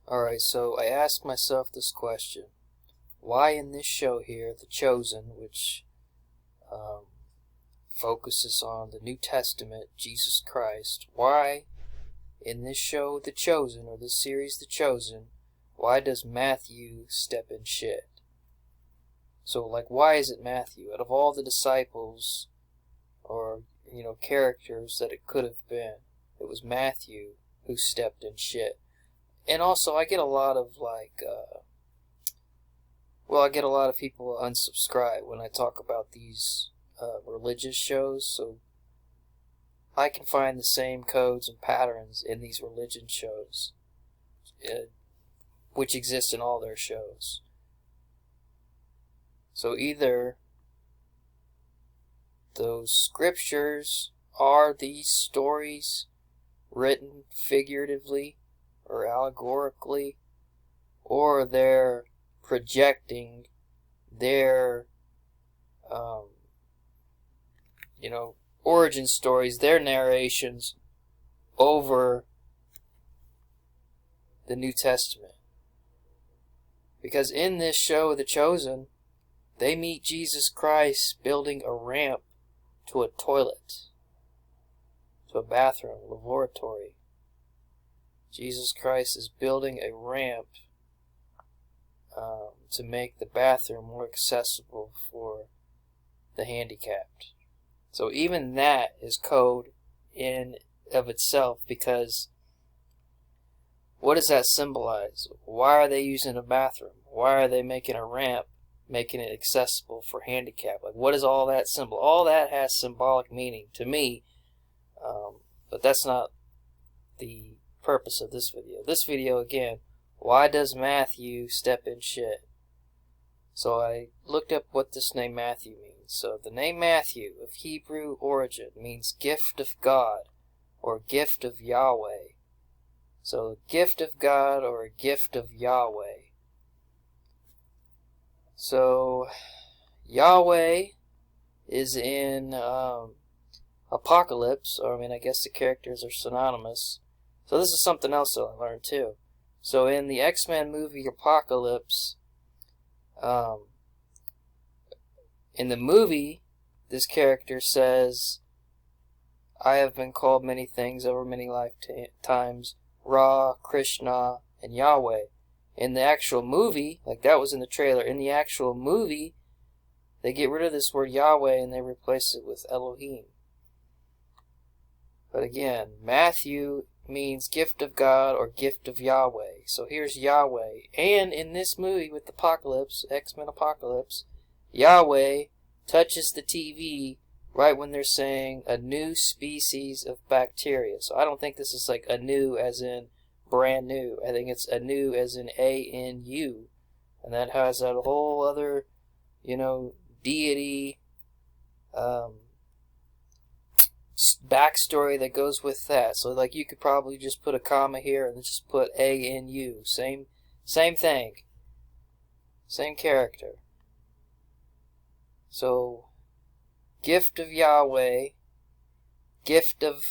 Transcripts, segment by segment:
Alright, so I asked myself this question. Why in this show here, The Chosen, which focuses on the New Testament, Jesus Christ, why in this show, The Chosen, or this series, The Chosen, why does Matthew step in shit? So, like, why is it Matthew? Out of all the disciples, or, characters that it could have been, it was Matthew who stepped in shit. And also, I get a lot of, I get a lot of people unsubscribe when I talk about these religious shows, so I can find the same codes and patterns in these religion shows, which exist in all their shows. So either those scriptures are these stories written figuratively or allegorically, or they're projecting their, origin stories, their narrations over the New Testament. Because in this show, The Chosen, they meet Jesus Christ building a ramp to a toilet, to a bathroom, lavatory. Jesus Christ is building a ramp to make the bathroom more accessible for the handicapped. So even that is code in of itself, because what does that symbolize? Why are they using a bathroom? Why are they making a ramp, making it accessible for handicap? Like, what is all that symbol? All that has symbolic meaning to me, but that's not the purpose of this video. This video, again, why does Matthew step in shit? So I looked up what this name Matthew means. So the name Matthew, of Hebrew origin, means gift of God, or gift of Yahweh. So gift of God, or a gift of Yahweh. So Yahweh is in Apocalypse, or I guess the characters are synonymous. So this is something else that I learned too. So in the X-Men movie Apocalypse, in the movie, this character says, I have been called many things over many lifetimes, Ra, Krishna, and Yahweh. In the actual movie, like that was in the trailer, in the actual movie, they get rid of this word Yahweh and they replace it with Elohim. But again, Matthew means gift of God or gift of Yahweh. So here's Yahweh. And in this movie with Apocalypse, X-Men Apocalypse, Yahweh touches the TV right when they're saying a new species of bacteria. So I don't think this is like a new as in brand new. I think it's a new as in A-N-U. And that has that whole other, deity backstory that goes with that. So like you could probably just put a comma here and just put A-N-U. Same thing. Same character. So gift of Yahweh, gift of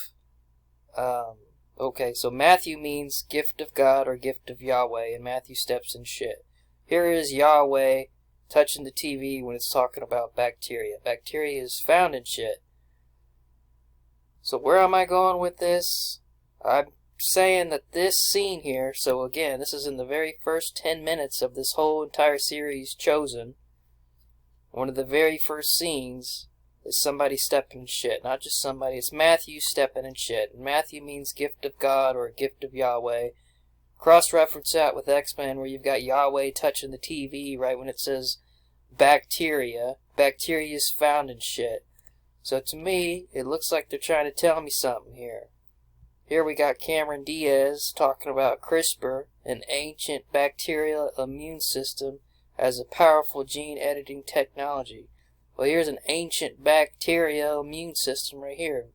okay, so Matthew means gift of God or gift of Yahweh, and Matthew steps in shit. Here is Yahweh touching the TV when it's talking about bacteria. Bacteria is found in shit. So where am I going with this? I'm saying that this scene here, so again, this is in the very first 10 minutes of this whole entire series, Chosen. One of the very first scenes is somebody stepping in shit. Not just somebody, it's Matthew stepping in shit. And Matthew means gift of God or gift of Yahweh. Cross-reference that with X-Men where you've got Yahweh touching the TV right when it says bacteria. Bacteria is found in shit. So to me, it looks like they're trying to tell me something here. Here we got Cameron Diaz talking about CRISPR, an ancient bacterial immune system as a powerful gene editing technology. Well, here's an ancient bacterial immune system right here.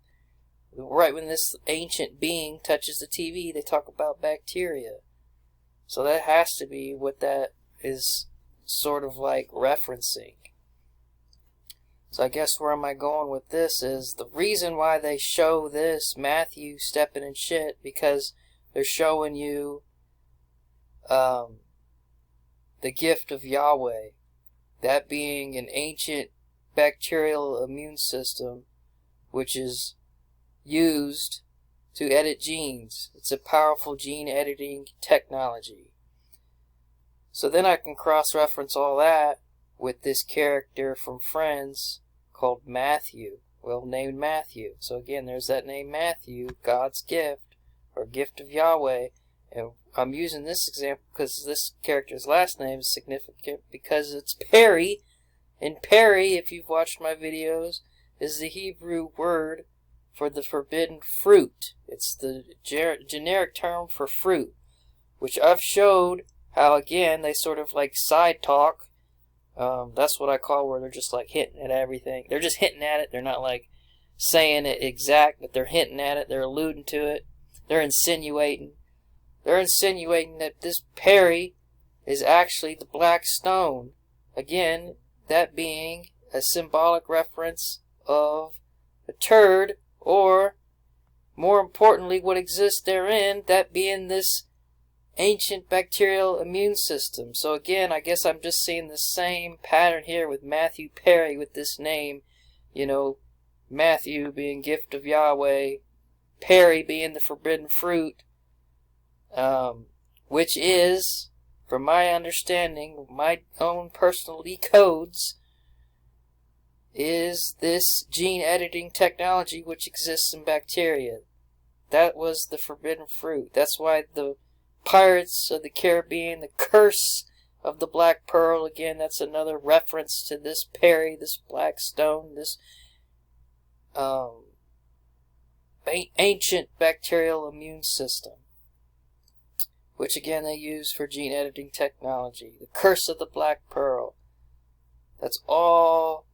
Right when this ancient being touches the TV, they talk about bacteria. So that has to be what that is sort of like referencing. So I guess where am I going with this is the reason why they show this Matthew stepping in shit, because they're showing you the gift of Yahweh, that being an ancient bacterial immune system which is used to edit genes. It's a powerful gene editing technology. So then I can cross-reference all that with this character from Friends called Matthew. Well, named Matthew. So again, there's that name Matthew, God's gift, or gift of Yahweh. And I'm using this example because this character's last name is significant because it's Perry. And Perry, if you've watched my videos, is the Hebrew word for the forbidden fruit. It's the generic term for fruit, which I've showed how, again, they sort of like side talk. That's what I call where they're just like hinting at everything. They're just hinting at it. They're not like saying it exact, but they're hinting at it. They're alluding to it. They're insinuating. They're insinuating that this Perry is actually the black stone. Again, that being a symbolic reference of a turd, or more importantly, what exists therein, that being this ancient bacterial immune system. So again, I guess I'm just seeing the same pattern here with Matthew Perry with this name. You know, Matthew being gift of Yahweh, Perry being the forbidden fruit, which is, from my understanding, my own personal decodes, is this gene editing technology which exists in bacteria. That was the forbidden fruit. That's why the Pirates of the Caribbean, the curse of the Black Pearl, again, that's another reference to this Perry, this black stone, this ancient bacterial immune system, which again they use for gene editing technology. The curse of the Black Pearl. That's all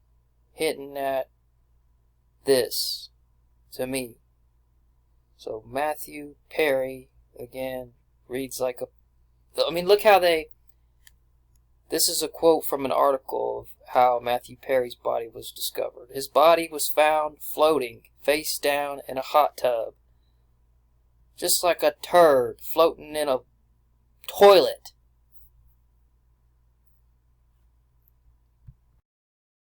hitting at this, to me. So Matthew Perry, again, reads like a... I mean, look how they... This is a quote from an article of how Matthew Perry's body was discovered. His body was found floating, face down, in a hot tub. Just like a turd floating in a toilet.